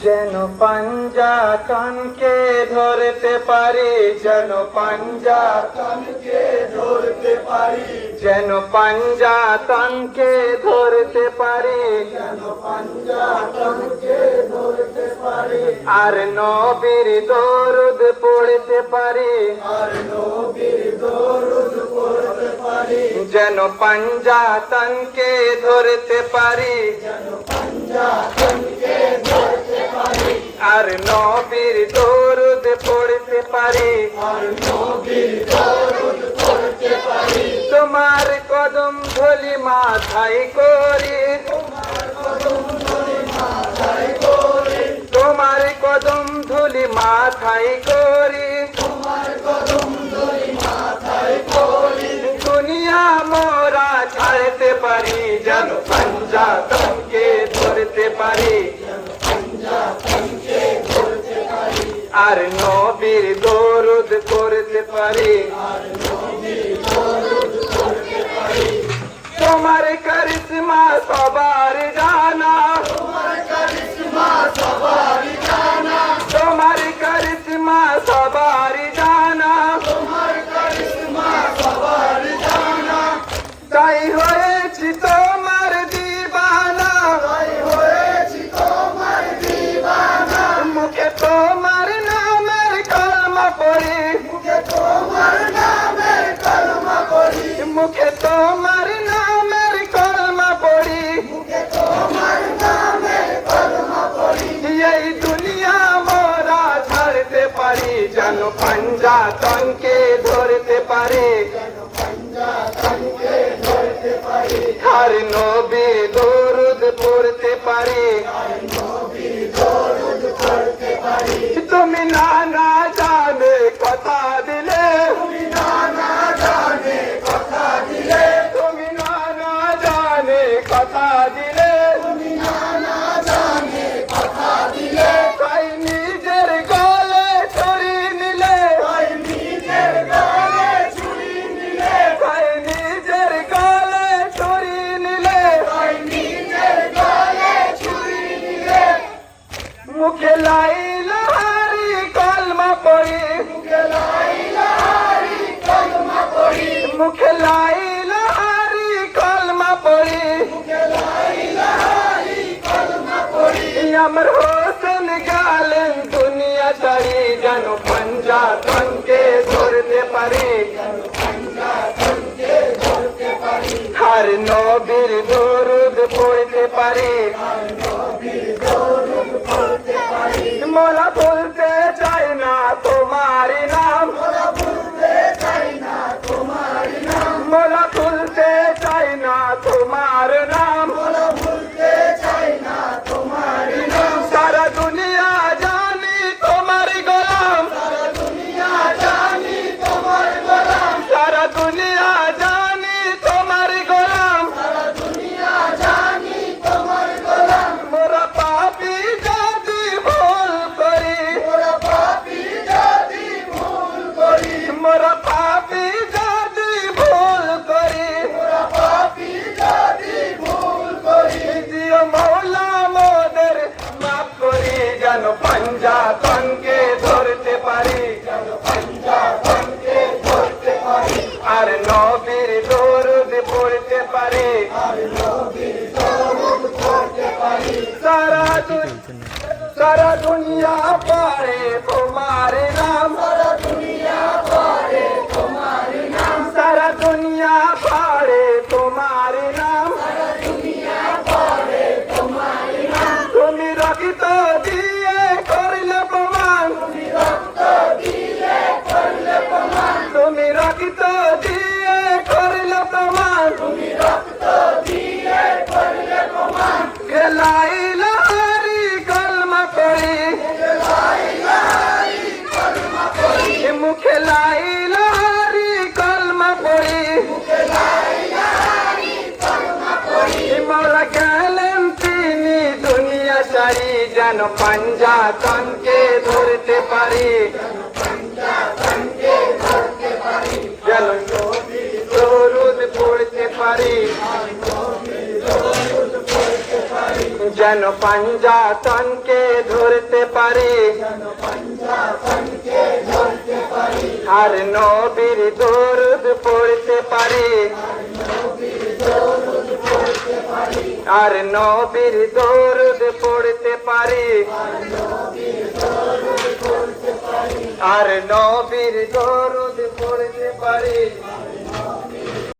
যেন পাঞ্জাতনকে ধরতে পারি, যেন পাঞ্জাতনকে ধরতে পারি, যেন পাঞ্জাতনকে ধরতে পারি, যেন পাঞ্জাতনকে ধরতে পারি, আর নবীর দরুদ পড়তে পারি, আর নবীর দরুদ পড়তে পারি, যেন পাঞ্জাতনকে ধরতে পারি, যেন পাঞ্জাতনকে ধরতে পারি, আর নবীর দরুদ পড়তে পারি, আর নবীর দরুদ পড়তে পারি। তোমার কদম ধুলি মাথায় করি, তোমার কদম ধুলি মাথায় করি, তোমার কদম ধুলি মাথায় করি, তোমার কদম ধুলি মাথায় করি। দুনিয়া মোরা ছাড়তে পারি, যেন পাঞ্জাতনকে ধরতে পারি, আর নবীর দরুদ করতে পারি, আর নবীর দরুদ করতে পারি। তোমার করিশ্মা সবার জানা, তোমার করিশ্মা সবার জানা, তোমার করিশ্মা সবার জানা, তোমার করিশ্মা সবার জানা। তাই হয়েছি তোমার দিবানা, তাই হয়েছি তোমার দিবানা। মুখে তোমার নামের কলমা পড়ি, মুখে তোমার নামের কলমা পড়ি, মুখে তোমার নামের কলমা পড়ি, মুখে তোমার নামের কলমা পড়ি। এই দুনিয়া মোরা ছাড়তে পারি, যেন পাঞ্জাতনকে ধরতে পারি, যেন পাঞ্জাতনকে ধরতে পারি, আর নবীর দরুদ পড়তে পারি, আর নবীর দরুদ পড়তে পারি। তুমি নানা জানে কথা দিলে, তুমি নানা জানে কথা দিলে, তুমি নানা জানে কথা দিলে, তুমি নানা জানে কথা দিলে। তাই নিজের গলে ছুরি নিলে, তাই নিজের গলে ছুরি নিলে, তাই নিজের গলে ছুরি নিলে, তাই নিজের গলে ছুরি নিলে। মুখে লাইলা হারি কলমা পড়ি, মুখে লাইলা হারি কলমা পড়ি, মুখে লাইলা হারি কলমা পড়ি, মুখে লাইলা হারি কলমা পড়ি। আমার হোসেন গেলেন দুনিয়া ছাড়ি, যেন পাঞ্জাতনকে ধরতে পারি, যেন পাঞ্জাতনকে ধরতে পারি, আর নবীর দরুদ পড়তে পারি, আর নবীর দরুদ পড়তে পারি। মোলা বলতে চাই না তোমার নাম, মোলা বলতে চাই না তোমার নাম, মোলা বলতে চাই না তোমার নাম, মোলা বলতে চাই না তোমার নাম। সারা দুনিয়া জানি তোমার গোলাম, সারা দুনিয়া জানি তোমার গোলাম, সারা দুনিয়া জানি তোমার গোলাম, সারা দুনিয়া জানি তোমার গোলাম। মোরা পাপী যদি ভুল করি, মোরা পাপী যদি ভুল করি, মোরা পাপী যদি ভুল করি, মোরা পাপী যদি ভুল করি। দিও মৌলা মোদের মাফ করি, যেন পাঞ্জাতনকে ধরতে পারি, যেন পাঞ্জাতনকে ধরতে পারি, আর নবীর দরুদ পড়তে পারি, আর নবীর দরুদ পড়তে পারি। সারা দুনিয়া পারে তোমার নাম, সারা দুনিয়া পারে তোমার নাম, সারা দুনিয়া পারে তোমার নাম, সারা দুনিয়া পারে তোমার নাম। তুমি রক্ত দিয়ে করলে প্রমাণ, তুমি রক্ত দিয়ে করলে প্রমাণ, তুমি রক্ত দিয়ে করলে প্রমাণ, তুমি রক্ত দিয়ে করলে প্রমাণ। লাইলা হারি কলমা পড়ি, মুখে লাইলা হারি কলমা পড়ি, মুখে লাইলা হারি কলমা পড়ি, মুখে লাইলা হারি কলমা পড়ি। মৌলা গেলেন তিনি দুনিয়া ছাড়ি, যেন পাঞ্জাতনকে ধরতে পারি, যেন পাঞ্জাতনকে ধরতে পারি, যেন নবীর দরুদ পড়তে পারি, আর নবীর দরুদ পড়তে পারি। যেন পাঞ্জাতনকে ধরতে পারি আর নবীর দরুদ পড়তে পারি আর নবীর দরুদ পড়তে পারি আর নবীর দরুদ পড়তে পারি